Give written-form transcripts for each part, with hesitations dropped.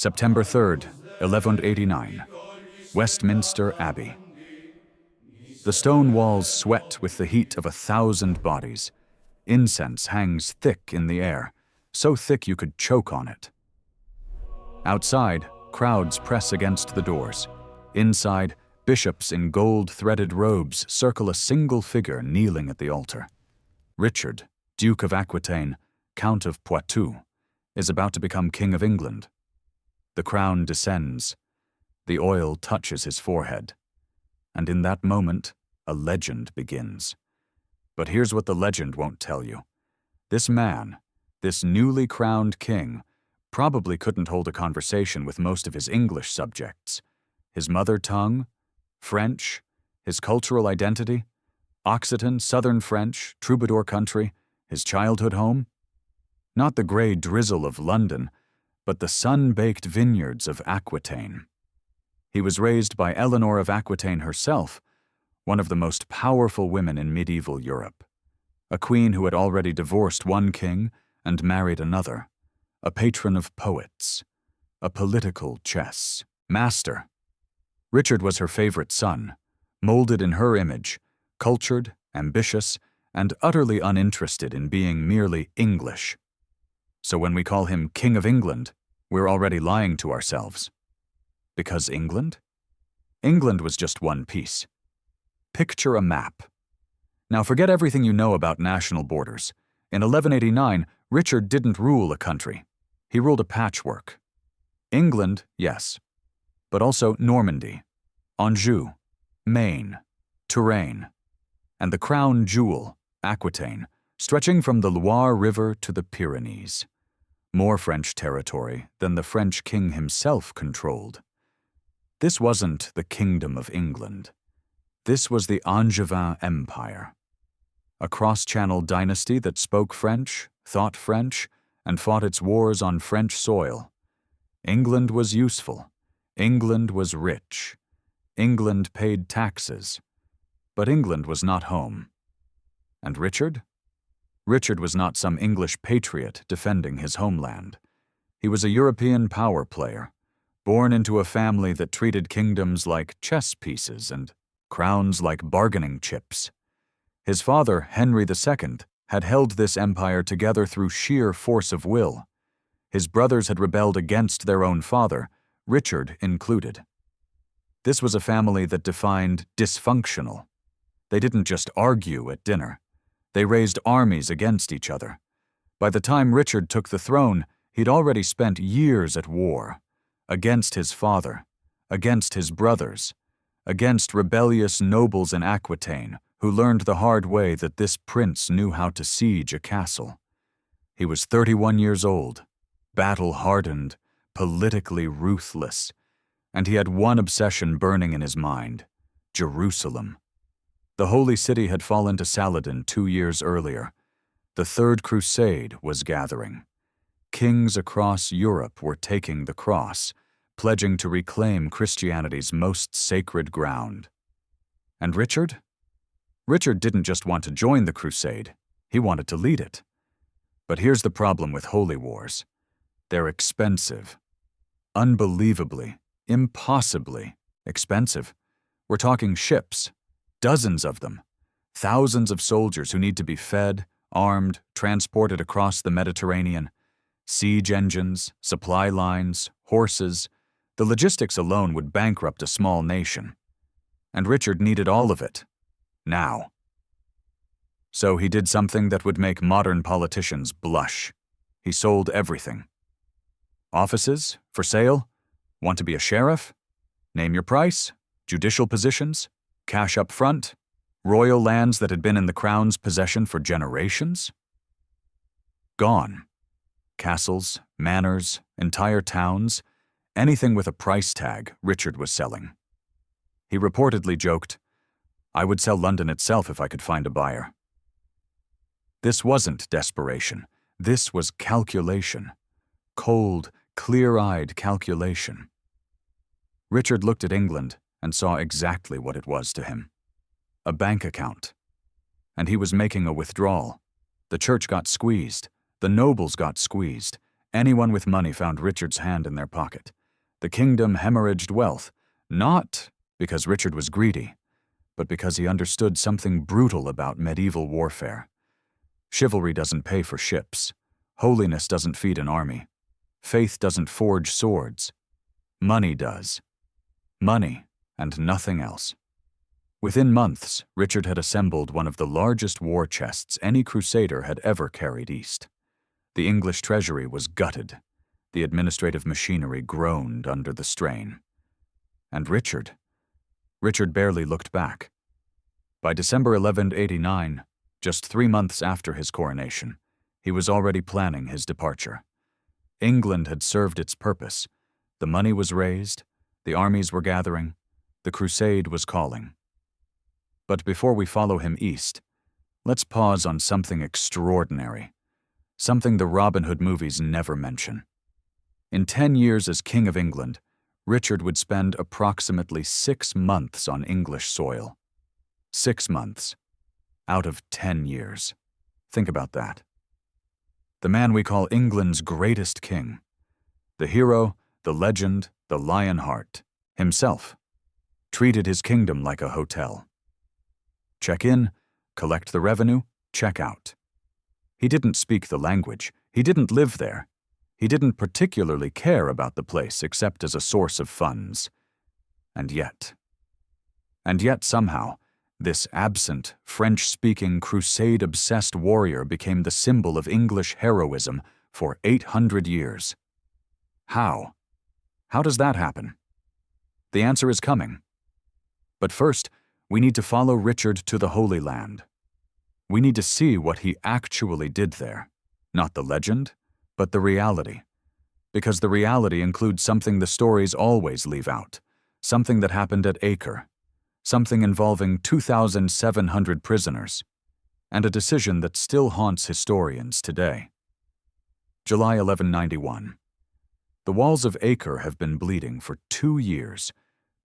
September 3rd, 1189, Westminster Abbey. The stone walls sweat with the heat of 1,000 bodies. Incense hangs thick in the air, so thick you could choke on it. Outside, crowds press against the doors. Inside, bishops in gold-threaded robes circle a single figure kneeling at the altar. Richard, Duke of Aquitaine, Count of Poitou, is about to become King of England. The crown descends. The oil touches his forehead. And in that moment, a legend begins. But here's what the legend won't tell you. This man, this newly crowned king, probably couldn't hold a conversation with most of his English subjects. His mother tongue, French, his cultural identity, Occitan, Southern French, troubadour country, his childhood home. Not the gray drizzle of London, but the sun-baked vineyards of Aquitaine. He was raised by Eleanor of Aquitaine herself, one of the most powerful women in medieval Europe, a queen who had already divorced one king and married another, a patron of poets, a political chess master. Richard was her favorite son, molded in her image, cultured, ambitious, and utterly uninterested in being merely English. So when we call him King of England, we're already lying to ourselves. Because England? England was just one piece. Picture a map. Now forget everything you know about national borders. In 1189, Richard didn't rule a country. He ruled a patchwork. England, yes, but also Normandy, Anjou, Maine, Touraine, and the crown jewel, Aquitaine, stretching from the Loire River to the Pyrenees. More French territory than the French king himself controlled. This wasn't the Kingdom of England. This was the Angevin Empire, a cross-channel dynasty that spoke French, thought French, and fought its wars on French soil. England was useful. England was rich. England paid taxes. But England was not home. And Richard? Richard was not some English patriot defending his homeland. He was a European power player, born into a family that treated kingdoms like chess pieces and crowns like bargaining chips. His father, Henry II, had held this empire together through sheer force of will. His brothers had rebelled against their own father, Richard included. This was a family that defined dysfunctional. They didn't just argue at dinner. They raised armies against each other. By the time Richard took the throne, he'd already spent years at war, against his father, against his brothers, against rebellious nobles in Aquitaine who learned the hard way that this prince knew how to siege a castle. He was 31 years old, battle-hardened, politically ruthless, and he had one obsession burning in his mind: Jerusalem. The Holy City had fallen to Saladin 2 years earlier. The Third Crusade was gathering. Kings across Europe were taking the cross, pledging to reclaim Christianity's most sacred ground. And Richard? Richard didn't just want to join the crusade, he wanted to lead it. But here's the problem with holy wars. They're expensive. Unbelievably, impossibly expensive. We're talking ships. Dozens of them, thousands of soldiers who need to be fed, armed, transported across the Mediterranean, siege engines, supply lines, horses. The logistics alone would bankrupt a small nation. And Richard needed all of it, now. So he did something that would make modern politicians blush. He sold everything. Offices, for sale? Want to be a sheriff? Name your price? Judicial positions? Cash up front? Royal lands that had been in the crown's possession for generations? Gone. Castles, manors, entire towns, anything with a price tag Richard was selling. He reportedly joked, "I would sell London itself if I could find a buyer." This wasn't desperation. This was calculation. Cold, clear-eyed calculation. Richard looked at England and saw exactly what it was to him. A bank account. And he was making a withdrawal. The church got squeezed. The nobles got squeezed. Anyone with money found Richard's hand in their pocket. The kingdom hemorrhaged wealth, not because Richard was greedy, but because he understood something brutal about medieval warfare. Chivalry doesn't pay for ships. Holiness doesn't feed an army. Faith doesn't forge swords. Money does. Money and nothing else. Within months, Richard had assembled one of the largest war chests any crusader had ever carried east. The English treasury was gutted. The administrative machinery groaned under the strain. And Richard barely looked back. By December 1189, just 3 months after his coronation, he was already planning his departure. England had served its purpose. The money was raised, the armies were gathering, the crusade was calling. But before we follow him east, let's pause on something extraordinary, something the Robin Hood movies never mention. In 10 years as King of England, Richard would spend approximately 6 months on English soil. 6 months out of 10 years. Think about that. The man we call England's greatest king, the hero, the legend, the Lionheart, himself, treated his kingdom like a hotel. Check in, collect the revenue, check out. He didn't speak the language. He didn't live there. He didn't particularly care about the place except as a source of funds. And yet somehow, this absent, French-speaking, crusade-obsessed warrior became the symbol of English heroism for 800 years. How? How does that happen? The answer is coming. But first, we need to follow Richard to the Holy Land. We need to see what he actually did there. Not the legend, but the reality. Because the reality includes something the stories always leave out, something that happened at Acre, something involving 2,700 prisoners, and a decision that still haunts historians today. July 1191. The walls of Acre have been bleeding for 2 years.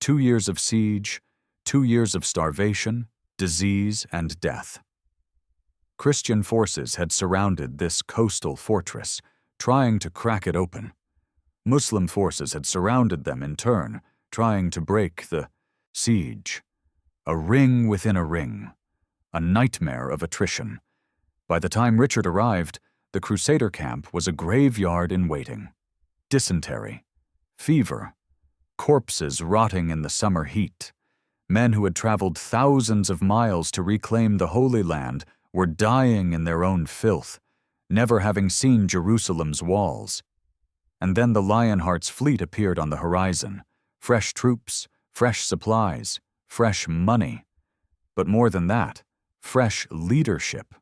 2 years of siege, 2 years of starvation, disease, and death. Christian forces had surrounded this coastal fortress, trying to crack it open. Muslim forces had surrounded them in turn, trying to break the siege. A ring within a ring. A nightmare of attrition. By the time Richard arrived, the Crusader camp was a graveyard in waiting. Dysentery, fever, corpses rotting in the summer heat. Men who had traveled thousands of miles to reclaim the Holy Land were dying in their own filth, never having seen Jerusalem's walls. And then the Lionheart's fleet appeared on the horizon. Fresh troops, fresh supplies, fresh money. But more than that, fresh leadership.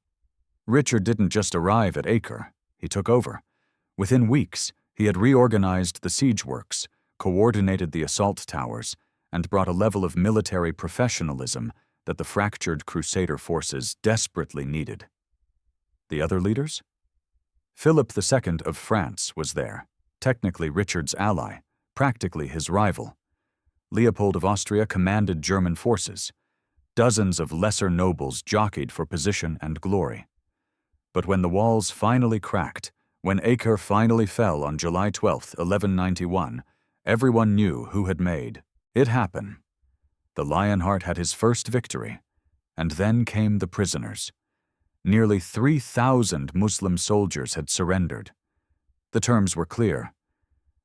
Richard didn't just arrive at Acre, he took over. Within weeks, he had reorganized the siege works, coordinated the assault towers, and brought a level of military professionalism that the fractured Crusader forces desperately needed. The other leaders? Philip II of France was there, technically Richard's ally, practically his rival. Leopold of Austria commanded German forces. Dozens of lesser nobles jockeyed for position and glory. But when the walls finally cracked, when Acre finally fell on July 12, 1191, everyone knew who had made it happen. The Lionheart had his first victory, and then came the prisoners. Nearly 3,000 Muslim soldiers had surrendered. The terms were clear.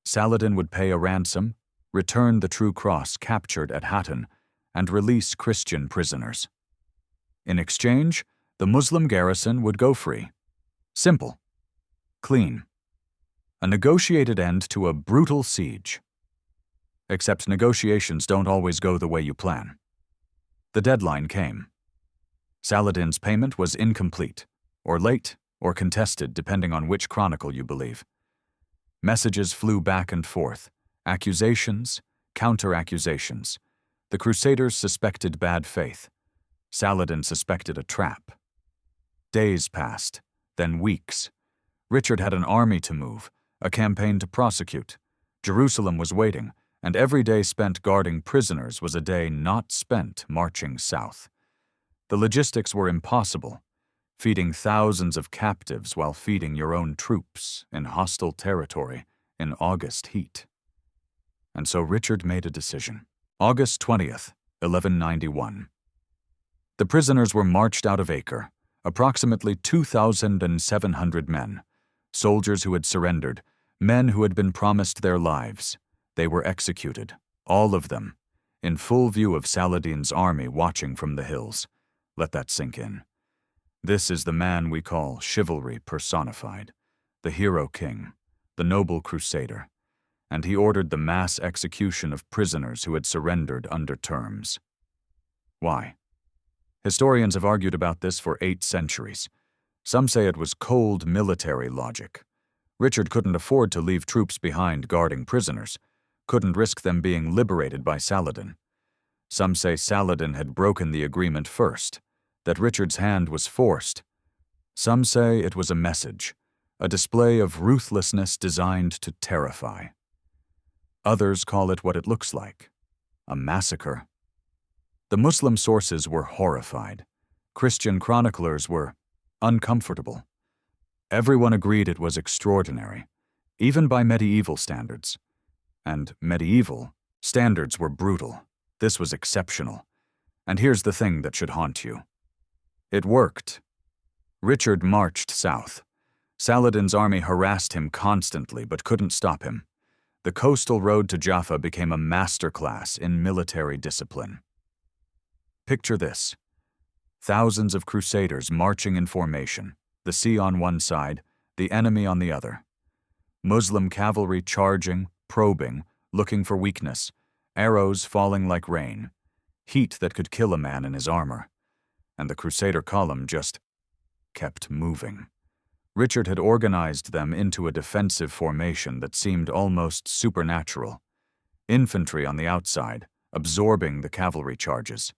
Saladin would pay a ransom, return the True Cross captured at Hattin, and release Christian prisoners. In exchange, the Muslim garrison would go free. Simple. Clean. A negotiated end to a brutal siege. Except negotiations don't always go the way you plan. The deadline came. Saladin's payment was incomplete, or late, or contested depending on which chronicle you believe. Messages flew back and forth, accusations, counter-accusations. The Crusaders suspected bad faith. Saladin suspected a trap. Days passed, then weeks. Richard had an army to move, a campaign to prosecute. Jerusalem was waiting, and every day spent guarding prisoners was a day not spent marching south. The logistics were impossible. feeding thousands of captives while feeding your own troops in hostile territory in August heat. And so Richard made a decision. August 20th, 1191. The prisoners were marched out of Acre, approximately 2,700 men, soldiers who had surrendered, men who had been promised their lives. They were executed, all of them, in full view of Saladin's army watching from the hills. Let that sink in. This is the man we call chivalry personified, the hero king, the noble crusader, and he ordered the mass execution of prisoners who had surrendered under terms. Why? Historians have argued about this for 8 centuries. Some say it was cold military logic. Richard couldn't afford to leave troops behind guarding prisoners, couldn't risk them being liberated by Saladin. Some say Saladin had broken the agreement first, that Richard's hand was forced. Some say it was a message, a display of ruthlessness designed to terrify. Others call it what it looks like, a massacre. The Muslim sources were horrified. Christian chroniclers were uncomfortable. Everyone agreed it was extraordinary, even by medieval standards. And medieval standards were brutal. This was exceptional. And here's the thing that should haunt you. It worked. Richard marched south. Saladin's army harassed him constantly but couldn't stop him. The coastal road to Jaffa became a masterclass in military discipline. Picture this. Thousands of crusaders marching in formation, the sea on one side, the enemy on the other. Muslim cavalry charging, probing, looking for weakness, arrows falling like rain, heat that could kill a man in his armor. And the Crusader column just kept moving. Richard had organized them into a defensive formation that seemed almost supernatural. Infantry on the outside, absorbing the cavalry charges.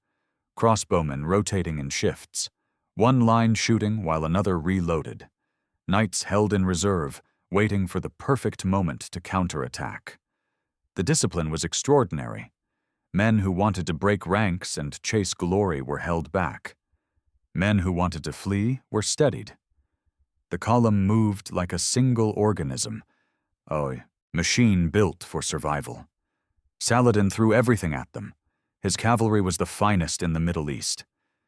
Crossbowmen rotating in shifts, one line shooting while another reloaded. Knights held in reserve, waiting for the perfect moment to counterattack. The discipline was extraordinary. Men who wanted to break ranks and chase glory were held back. Men who wanted to flee were steadied. The column moved like a single organism, a machine built for survival. Saladin threw everything at them. His cavalry was the finest in the Middle East.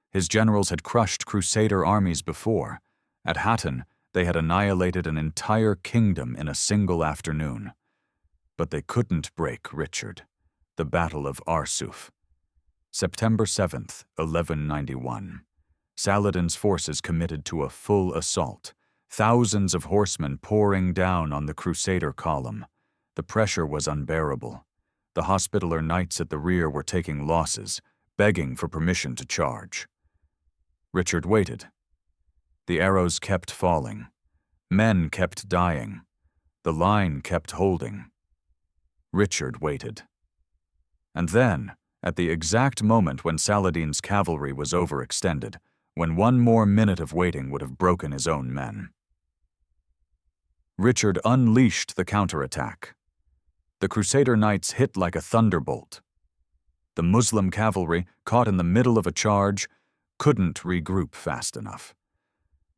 His generals had crushed Crusader armies before. At Hattin, they had annihilated an entire kingdom in a single afternoon. But they couldn't break Richard. The Battle of Arsuf. September 7th, 1191. Saladin's forces committed to a full assault. Thousands of horsemen pouring down on the Crusader column. The pressure was unbearable. The Hospitaller knights at the rear were taking losses, begging for permission to charge. Richard waited. The arrows kept falling. Men kept dying. The line kept holding. Richard waited. And then, at the exact moment when Saladin's cavalry was overextended, when one more minute of waiting would have broken his own men, Richard unleashed the counterattack. The Crusader knights hit like a thunderbolt. The Muslim cavalry, caught in the middle of a charge, couldn't regroup fast enough.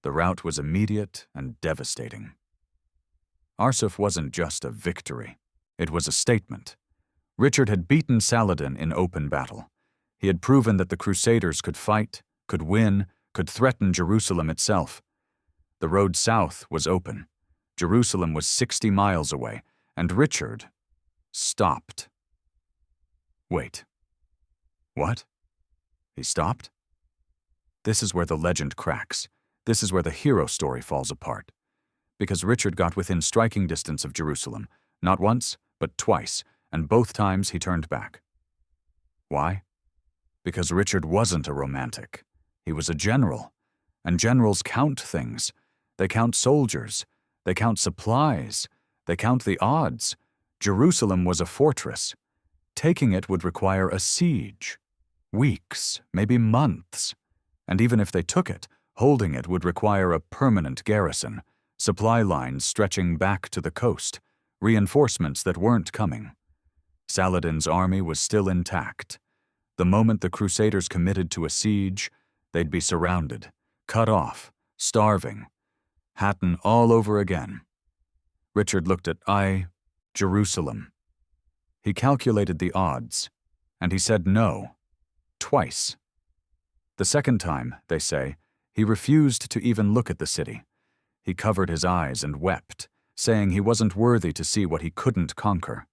The rout was immediate and devastating. Arsuf wasn't just a victory. It was a statement. Richard had beaten Saladin in open battle. He had proven that the Crusaders could fight, could win, could threaten Jerusalem itself. The road south was open. Jerusalem was 60 miles away, and Richard stopped. Wait. What? He stopped? This is where the legend cracks. This is where the hero story falls apart. Because Richard got within striking distance of Jerusalem, not once, but twice, and both times he turned back. Why? Because Richard wasn't a romantic. He was a general. And generals count things. They count soldiers. They count supplies. They count the odds. Jerusalem was a fortress. Taking it would require a siege. Weeks, maybe months. And even if they took it, holding it would require a permanent garrison, supply lines stretching back to the coast, reinforcements that weren't coming. Saladin's army was still intact. The moment the Crusaders committed to a siege, they'd be surrounded, cut off, starving. Hatton all over again. Richard looked at Jerusalem. He calculated the odds, and he said no, twice. The second time, they say, he refused to even look at the city. He covered his eyes and wept, saying he wasn't worthy to see what he couldn't conquer.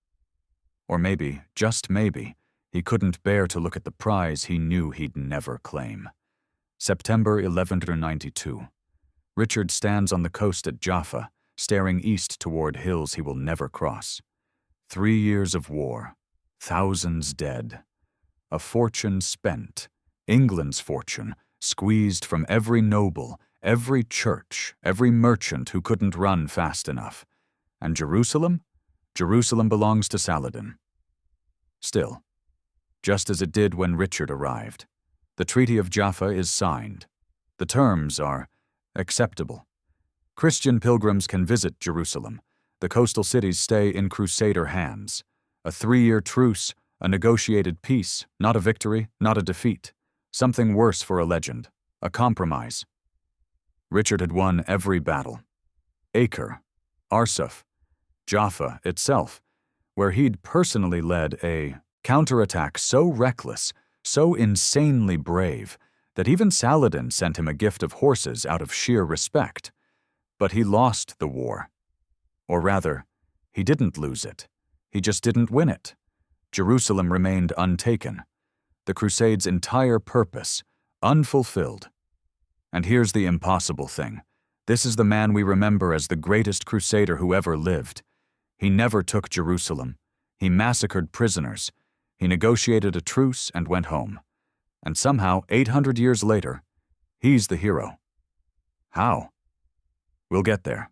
Or maybe, just maybe, he couldn't bear to look at the prize he knew he'd never claim. September 1192. Richard stands on the coast at Jaffa, staring east toward hills he will never cross. 3 years of war, thousands dead, a fortune spent, England's fortune, squeezed from every noble, every church, every merchant who couldn't run fast enough. And Jerusalem? Jerusalem belongs to Saladin. Still, just as it did when Richard arrived, the Treaty of Jaffa is signed. The terms are acceptable. Christian pilgrims can visit Jerusalem. The coastal cities stay in Crusader hands. A 3-year truce, a negotiated peace, not a victory, not a defeat. Something worse for a legend, a compromise. Richard had won every battle. Acre, Arsuf, Jaffa itself, where he'd personally led a counterattack so reckless, so insanely brave, that even Saladin sent him a gift of horses out of sheer respect. But he lost the war. Or rather, he didn't lose it. He just didn't win it. Jerusalem remained untaken. The Crusade's entire purpose, unfulfilled. And here's the impossible thing. This is the man we remember as the greatest crusader who ever lived. He never took Jerusalem. He massacred prisoners. He negotiated a truce and went home. And somehow, 800 years later, he's the hero. How? We'll get there.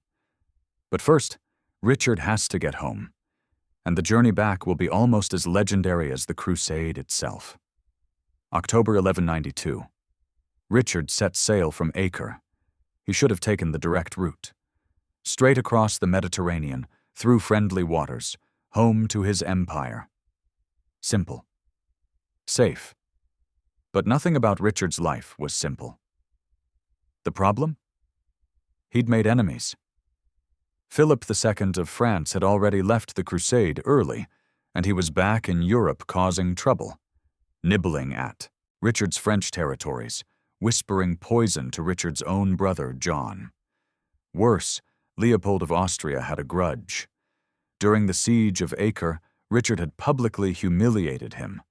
But first, Richard has to get home. And the journey back will be almost as legendary as the Crusade itself. October 1192. Richard set sail from Acre. He should have taken the direct route. Straight across the Mediterranean, through friendly waters, home to his empire. Simple. Safe. But nothing about Richard's life was simple. The problem? He'd made enemies. Philip II of France had already left the Crusade early, and he was back in Europe causing trouble, nibbling at Richard's French territories, whispering poison to Richard's own brother, John. Worse, Leopold of Austria had a grudge. During the siege of Acre, Richard had publicly humiliated him,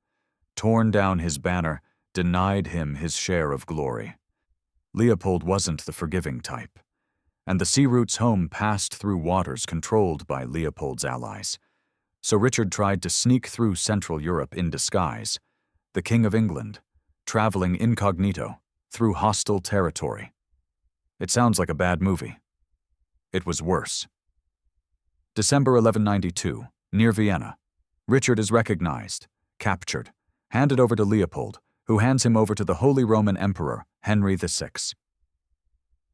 torn down his banner, denied him his share of glory. Leopold wasn't the forgiving type, and the sea routes home passed through waters controlled by Leopold's allies. So Richard tried to sneak through Central Europe in disguise, the King of England, traveling incognito through hostile territory. It sounds like a bad movie. It was worse. December 1192, near Vienna. Richard is recognized, captured, handed over to Leopold, who hands him over to the Holy Roman Emperor, Henry VI.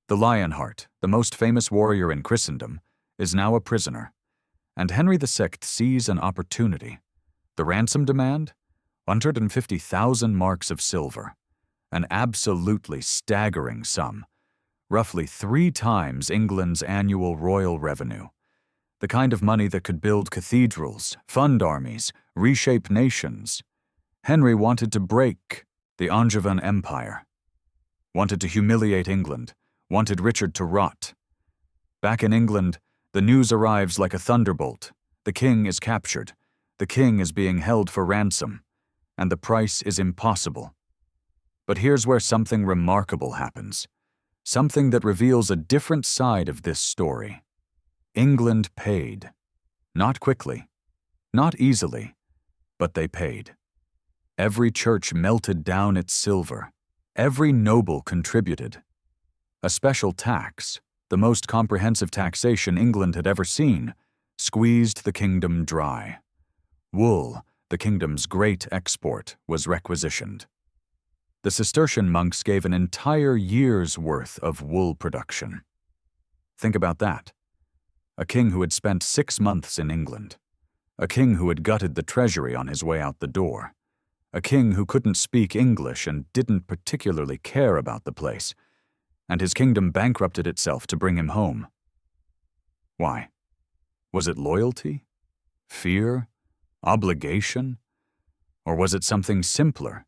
The Lionheart, the most famous warrior in Christendom, is now a prisoner, and Henry VI sees an opportunity. The ransom demand? 150,000 marks of silver, an absolutely staggering sum, roughly 3 times England's annual royal revenue, the kind of money that could build cathedrals, fund armies, reshape nations. Henry wanted to break the Angevin Empire, wanted to humiliate England, wanted Richard to rot. Back in England, the news arrives like a thunderbolt. The king is captured. The king is being held for ransom, and the price is impossible. But here's where something remarkable happens, something that reveals a different side of this story. England paid. Not quickly, not easily, but they paid. Every church melted down its silver. Every noble contributed. A special tax, the most comprehensive taxation England had ever seen, squeezed the kingdom dry. Wool, the kingdom's great export, was requisitioned. The Cistercian monks gave an entire year's worth of wool production. Think about that. A king who had spent 6 months in England. A king who had gutted the treasury on his way out the door. A king who couldn't speak English and didn't particularly care about the place. and his kingdom bankrupted itself to bring him home. Why? Was it loyalty? Fear? Obligation? Or was it something simpler?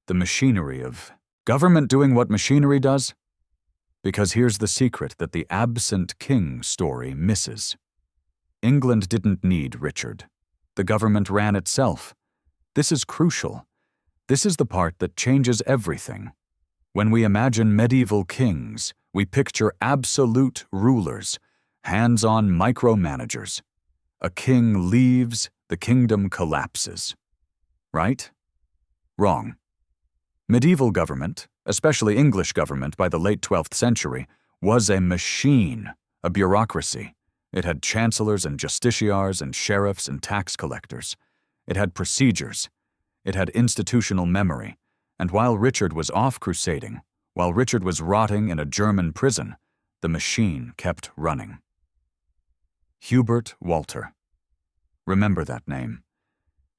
The machinery of government doing what machinery does? Because here's the secret that the absent king story misses. England didn't need Richard. The government ran itself. This is crucial. This is the part that changes everything. When we imagine medieval kings, we picture absolute rulers, hands-on micromanagers. A king leaves, the kingdom collapses. Right? Wrong. Medieval government, especially English government by the late 12th century, was a machine, a bureaucracy. It had chancellors and justiciars and sheriffs and tax collectors. It had procedures. It had institutional memory. And while Richard was off crusading, while Richard was rotting in a German prison, the machine kept running. Hubert Walter. Remember that name.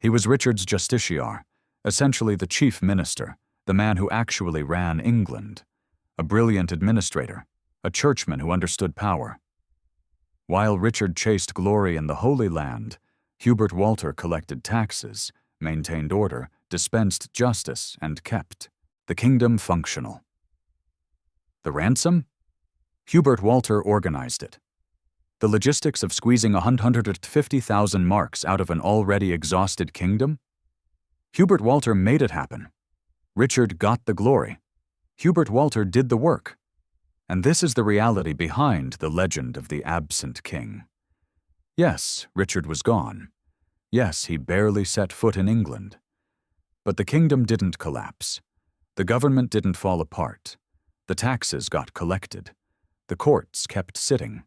He was Richard's justiciar, essentially the chief minister, the man who actually ran England, a brilliant administrator, a churchman who understood power. While Richard chased glory in the Holy Land, Hubert Walter collected taxes, maintained order, dispensed justice, and kept the kingdom functional. The ransom? Hubert Walter organized it. The logistics of squeezing 150,000 marks out of an already exhausted kingdom? Hubert Walter made it happen. Richard got the glory. Hubert Walter did the work. And this is the reality behind the legend of the absent king. Yes, Richard was gone. Yes, he barely set foot in England. But the kingdom didn't collapse. The government didn't fall apart. The taxes got collected. The courts kept sitting.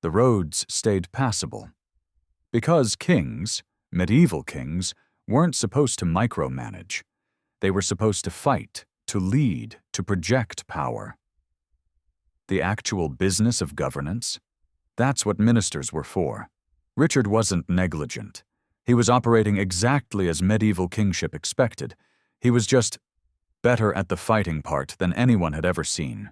The roads stayed passable. Because kings, medieval kings, weren't supposed to micromanage. They were supposed to fight, to lead, to project power. The actual business of governance? That's what ministers were for. Richard wasn't negligent. He was operating exactly as medieval kingship expected. He was just better at the fighting part than anyone had ever seen.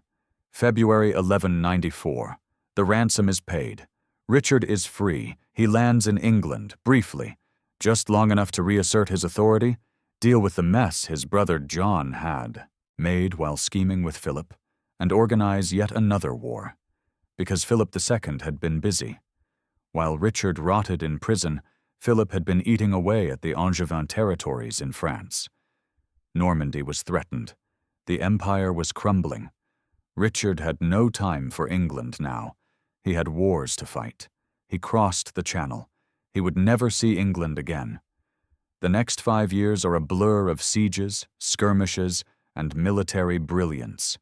February 1194. The ransom is paid. Richard is free. He lands in England, briefly, just long enough to reassert his authority, deal with the mess his brother John had made while scheming with Philip, and organize yet another war, because Philip II had been busy. While Richard rotted in prison, Philip had been eating away at the Angevin territories in France. Normandy was threatened. The empire was crumbling. Richard had no time for England now. He had wars to fight. He crossed the Channel. He would never see England again. The next 5 years are a blur of sieges, skirmishes, and military brilliance.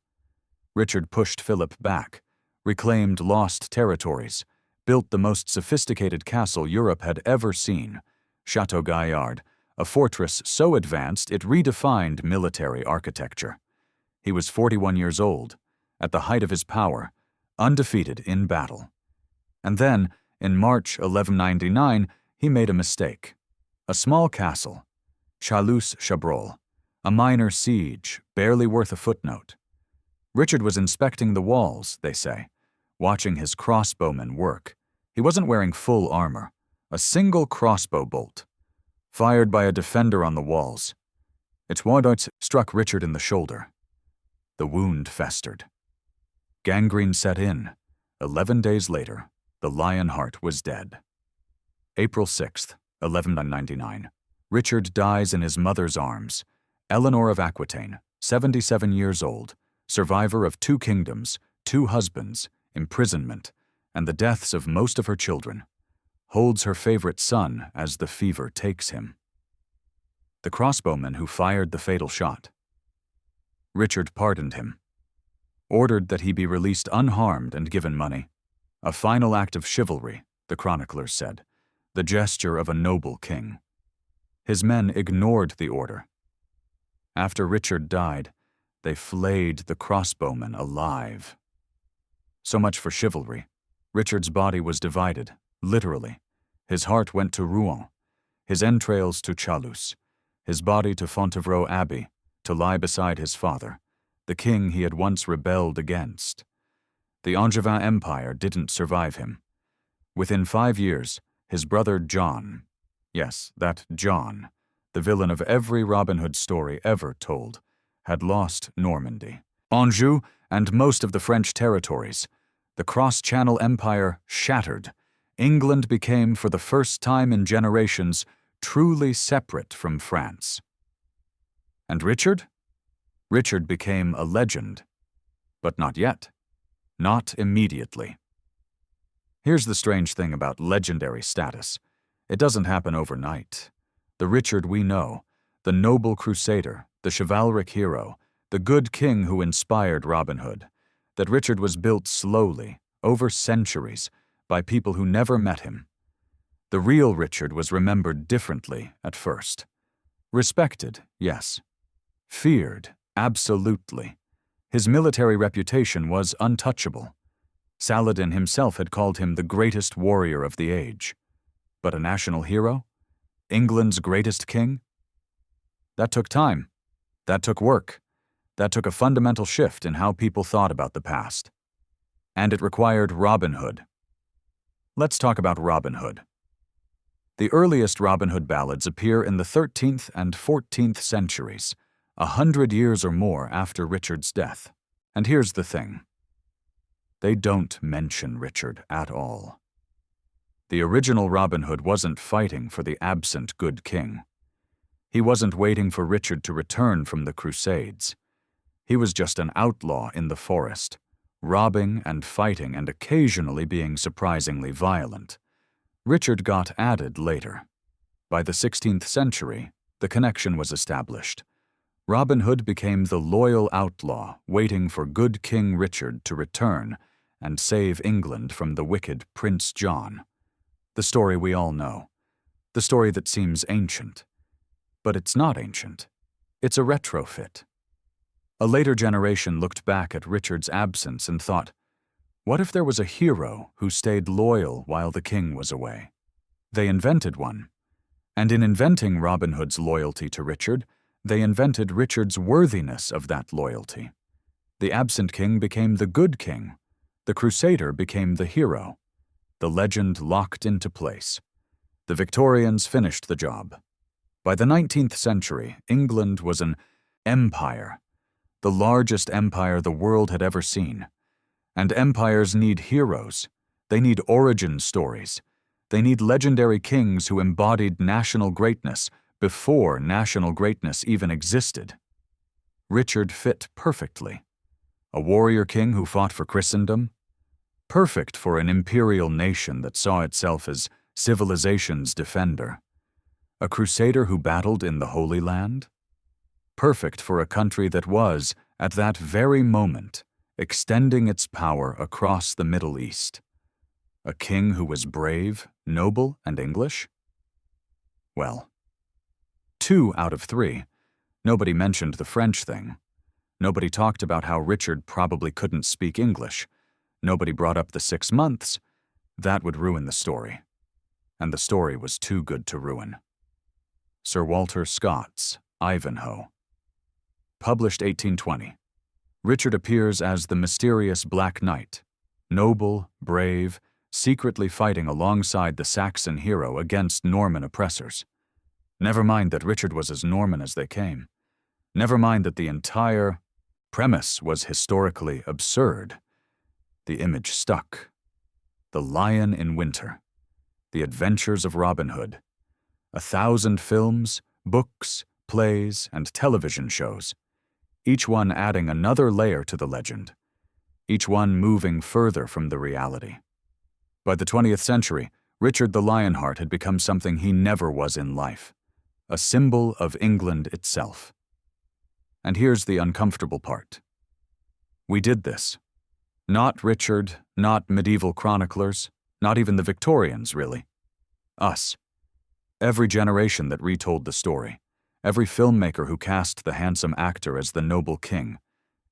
Richard pushed Philip back, reclaimed lost territories, built the most sophisticated castle Europe had ever seen, Chateau Gaillard, a fortress so advanced it redefined military architecture. He was 41 years old, at the height of his power, undefeated in battle. And then, in March 1199, he made a mistake. A small castle, Chalus-Chabrol, a minor siege, barely worth a footnote. Richard was inspecting the walls, they say, watching his crossbowmen work. He wasn't wearing full armor, a single crossbow bolt, fired by a defender on the walls. Its wardouts struck Richard in the shoulder. The wound festered. Gangrene set in. 11 days later, the Lionheart was dead. April 6th, 1199. Richard dies in his mother's arms. Eleanor of Aquitaine, 77 years old, survivor of 2 kingdoms, 2 husbands, imprisonment, and the deaths of most of her children, holds her favorite son as the fever takes him. The crossbowman who fired the fatal shot. Richard pardoned him, ordered that he be released unharmed and given money. A final act of chivalry, the chroniclers said, the gesture of a noble king. His men ignored the order. After Richard died, they flayed the crossbowman alive. So much for chivalry. Richard's body was divided, literally. His heart went to Rouen, his entrails to Chalus, his body to Fontevraud Abbey, to lie beside his father, the king he had once rebelled against. The Angevin Empire didn't survive him. Within 5 years, his brother John, yes, that John, the villain of every Robin Hood story ever told, had lost Normandy, Anjou, and most of the French territories. The cross-channel empire shattered. England became, for the first time in generations, truly separate from France. And Richard? Richard became a legend. But not yet. Not immediately. Here's the strange thing about legendary status. It doesn't happen overnight. The Richard we know, the noble crusader, the chivalric hero, the good king who inspired Robin Hood, that Richard was built slowly, over centuries, by people who never met him. The real Richard was remembered differently at first. Respected, yes. Feared, absolutely. His military reputation was untouchable. Saladin himself had called him the greatest warrior of the age. But a national hero? England's greatest king? That took time. That took work. That took a fundamental shift in how people thought about the past. And it required Robin Hood. Let's talk about Robin Hood. The earliest Robin Hood ballads appear in the 13th and 14th centuries, 100 years or more after Richard's death. And here's the thing. They don't mention Richard at all. The original Robin Hood wasn't fighting for the absent good king. He wasn't waiting for Richard to return from the Crusades. He was just an outlaw in the forest, robbing and fighting and occasionally being surprisingly violent. Richard got added later. By the 16th century, the connection was established. Robin Hood became the loyal outlaw waiting for good King Richard to return and save England from the wicked Prince John. The story we all know. The story that seems ancient. But it's not ancient. It's a retrofit. A later generation looked back at Richard's absence and thought, what if there was a hero who stayed loyal while the king was away? They invented one. And in inventing Robin Hood's loyalty to Richard, they invented Richard's worthiness of that loyalty. The absent king became the good king. The crusader became the hero. The legend locked into place. The Victorians finished the job. By the 19th century, England was an empire, the largest empire the world had ever seen. And empires need heroes. They need origin stories. They need legendary kings who embodied national greatness before national greatness even existed. Richard fit perfectly. A warrior king who fought for Christendom. Perfect for an imperial nation that saw itself as civilization's defender. A crusader who battled in the Holy Land. Perfect for a country that was, at that very moment, extending its power across the Middle East. A king who was brave, noble, and English? Well, 2 out of 3. Nobody mentioned the French thing. Nobody talked about how Richard probably couldn't speak English. Nobody brought up the 6 months. That would ruin the story. And the story was too good to ruin. Sir Walter Scott's Ivanhoe. Published 1820. Richard appears as the mysterious Black Knight, noble, brave, secretly fighting alongside the Saxon hero against Norman oppressors. Never mind that Richard was as Norman as they came. Never mind that the entire premise was historically absurd. The image stuck. The Lion in Winter. The Adventures of Robin Hood. 1,000 films, books, plays, and television shows. Each one adding another layer to the legend, each one moving further from the reality. By the 20th century, Richard the Lionheart had become something he never was in life, a symbol of England itself. And here's the uncomfortable part. We did this. Not Richard, not medieval chroniclers, not even the Victorians, really. Us. Every generation that retold the story. Every filmmaker who cast the handsome actor as the noble king,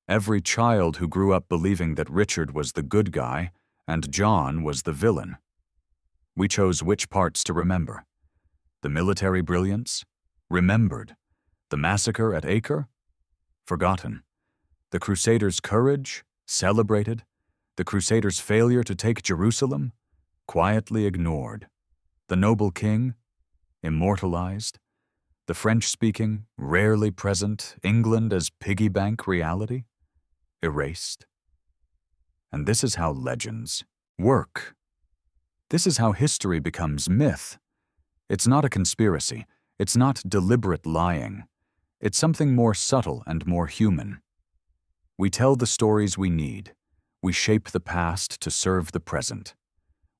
every child who grew up believing that Richard was the good guy and John was the villain. We chose which parts to remember. The military brilliance? Remembered. The massacre at Acre? Forgotten. The Crusaders' courage, celebrated. The Crusaders' failure to take Jerusalem, quietly ignored. The noble king, immortalized. The French-speaking, rarely present England as piggy bank reality, erased. And this is how legends work. This is how history becomes myth. It's not a conspiracy. It's not deliberate lying. It's something more subtle and more human. We tell the stories we need. We shape the past to serve the present.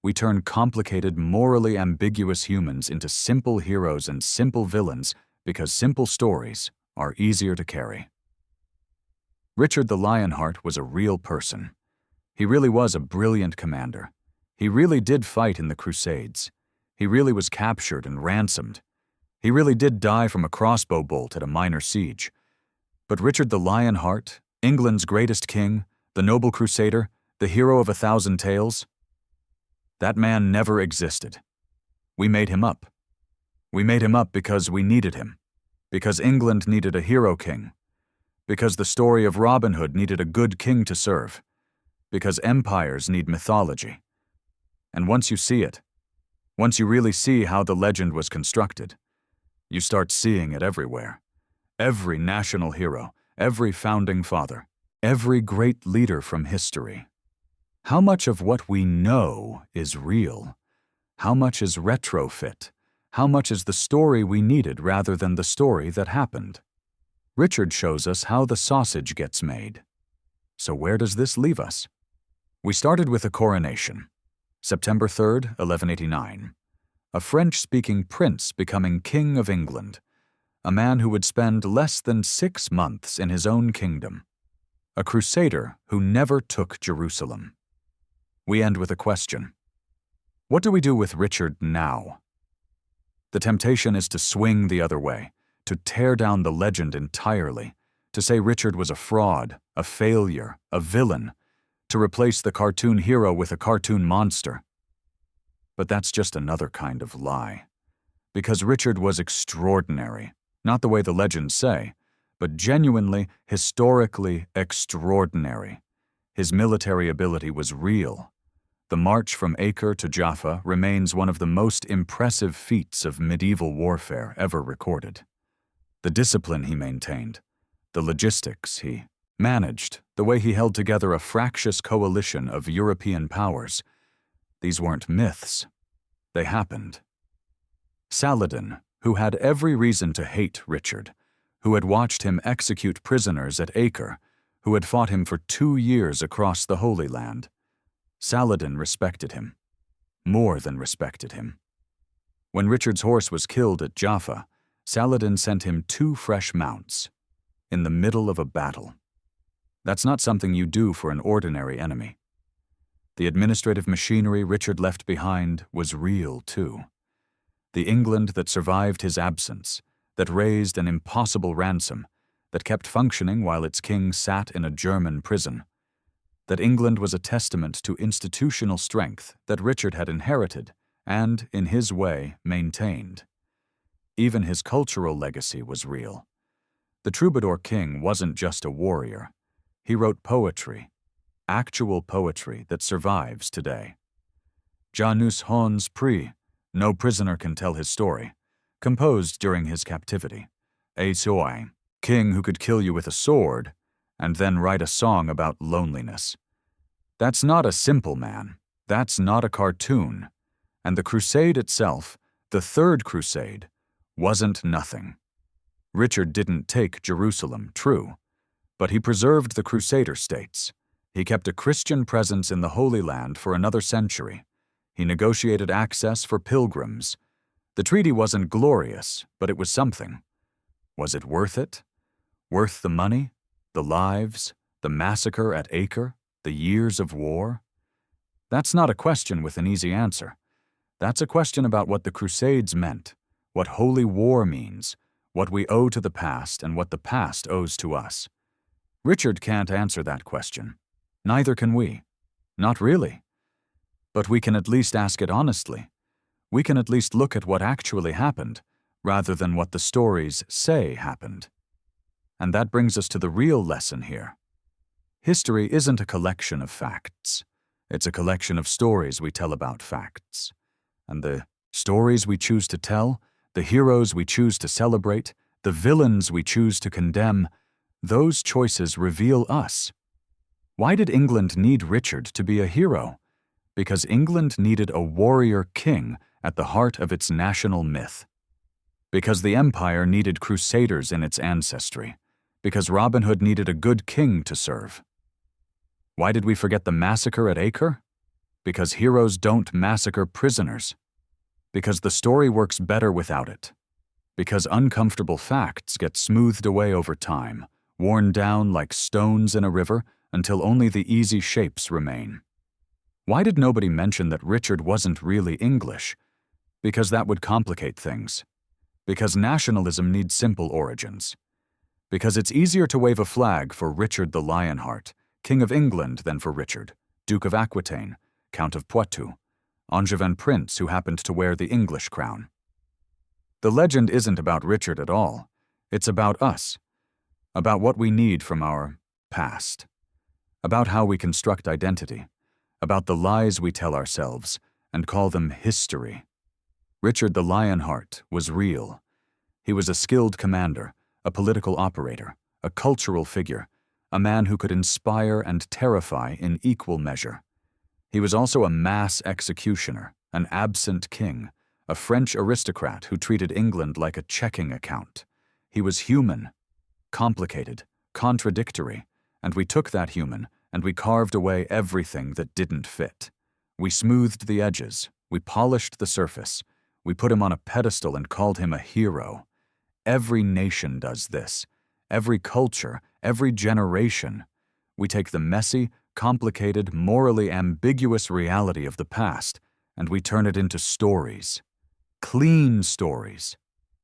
We turn complicated, morally ambiguous humans into simple heroes and simple villains because simple stories are easier to carry. Richard the Lionheart was a real person. He really was a brilliant commander. He really did fight in the Crusades. He really was captured and ransomed. He really did die from a crossbow bolt at a minor siege. But Richard the Lionheart, England's greatest king, the noble crusader, the hero of 1,000 tales, that man never existed. We made him up. We made him up because we needed him, because England needed a hero king, because the story of Robin Hood needed a good king to serve, because empires need mythology. And once you see it, once you really see how the legend was constructed, you start seeing it everywhere. Every national hero, every founding father, every great leader from history. How much of what we know is real? How much is retrofit? How much is the story we needed rather than the story that happened? Richard shows us how the sausage gets made. So where does this leave us? We started with a coronation. September 3rd, 1189. A French-speaking prince becoming King of England, a man who would spend less than 6 months in his own kingdom, a crusader who never took Jerusalem. We end with a question. What do we do with Richard now? The temptation is to swing the other way, to tear down the legend entirely, to say Richard was a fraud, a failure, a villain, to replace the cartoon hero with a cartoon monster. But that's just another kind of lie. Because Richard was extraordinary, not the way the legends say, but genuinely, historically extraordinary. His military ability was real. The march from Acre to Jaffa remains one of the most impressive feats of medieval warfare ever recorded. The discipline he maintained, the logistics he managed, the way he held together a fractious coalition of European powers, these weren't myths. They happened. Saladin, who had every reason to hate Richard, who had watched him execute prisoners at Acre, who had fought him for 2 years across the Holy Land, Saladin respected him, more than respected him. When Richard's horse was killed at Jaffa, Saladin sent him 2 fresh mounts, in the middle of a battle. That's not something you do for an ordinary enemy. The administrative machinery Richard left behind was real, too. The England that survived his absence, that raised an impossible ransom, that kept functioning while its king sat in a German prison. That England was a testament to institutional strength that Richard had inherited and, in his way, maintained. Even his cultural legacy was real. The troubadour king wasn't just a warrior. He wrote poetry, actual poetry that survives today. Janus Hons Pri, no prisoner can tell his story, composed during his captivity. A Soai, king who could kill you with a sword, and then write a song about loneliness. That's not a simple man. That's not a cartoon. And the crusade itself, the Third Crusade, wasn't nothing. Richard didn't take Jerusalem, true, but he preserved the Crusader states. He kept a Christian presence in the Holy Land for another century. He negotiated access for pilgrims. The treaty wasn't glorious, but it was something. Was it worth it? Worth the money, the lives, the massacre at Acre, the years of war? That's not a question with an easy answer. That's a question about what the Crusades meant, what holy war means, what we owe to the past and what the past owes to us. Richard can't answer that question. Neither can we. Not really. But we can at least ask it honestly. We can at least look at what actually happened, rather than what the stories say happened. And that brings us to the real lesson here. History isn't a collection of facts. It's a collection of stories we tell about facts. And the stories we choose to tell, the heroes we choose to celebrate, the villains we choose to condemn, those choices reveal us. Why did England need Richard to be a hero? Because England needed a warrior king at the heart of its national myth. Because the empire needed crusaders in its ancestry. Because Robin Hood needed a good king to serve. Why did we forget the massacre at Acre? Because heroes don't massacre prisoners. Because the story works better without it. Because uncomfortable facts get smoothed away over time, worn down like stones in a river until only the easy shapes remain. Why did nobody mention that Richard wasn't really English? Because that would complicate things. Because nationalism needs simple origins. Because it's easier to wave a flag for Richard the Lionheart, King of England, than for Richard, Duke of Aquitaine, Count of Poitou, Angevin prince who happened to wear the English crown. The legend isn't about Richard at all. It's about us. About what we need from our past. About how we construct identity. About the lies we tell ourselves and call them history. Richard the Lionheart was real. He was a skilled commander, a political operator, a cultural figure, a man who could inspire and terrify in equal measure. He was also a mass executioner, an absent king, a French aristocrat who treated England like a checking account. He was human, complicated, contradictory, and we took that human and we carved away everything that didn't fit. We smoothed the edges, we polished the surface, we put him on a pedestal and called him a hero. Every nation does this. Every culture, every generation. We take the messy, complicated, morally ambiguous reality of the past and we turn it into stories. Clean stories.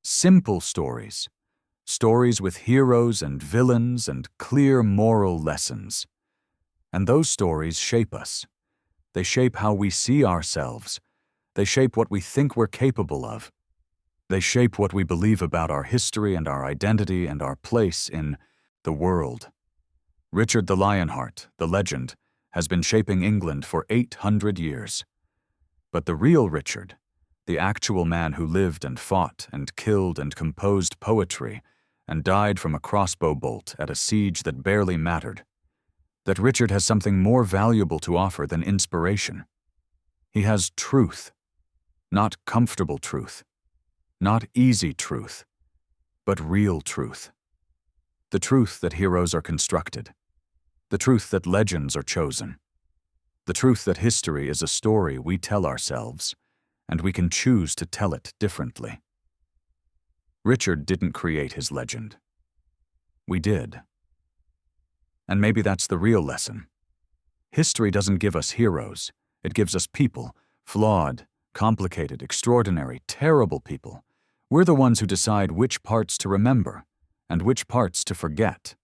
Simple stories. Stories with heroes and villains and clear moral lessons. And those stories shape us. They shape how we see ourselves. They shape what we think we're capable of. They shape what we believe about our history and our identity and our place in the world. Richard the Lionheart, the legend, has been shaping England for 800 years. But the real Richard, the actual man who lived and fought and killed and composed poetry and died from a crossbow bolt at a siege that barely mattered, that Richard has something more valuable to offer than inspiration. He has truth, not comfortable truth, not easy truth, but real truth. The truth that heroes are constructed, the truth that legends are chosen, the truth that history is a story we tell ourselves, and we can choose to tell it differently. Richard didn't create his legend. We did. And maybe that's the real lesson. History doesn't give us heroes. It gives us people, flawed, complicated, extraordinary, terrible people. We're the ones who decide which parts to remember and which parts to forget.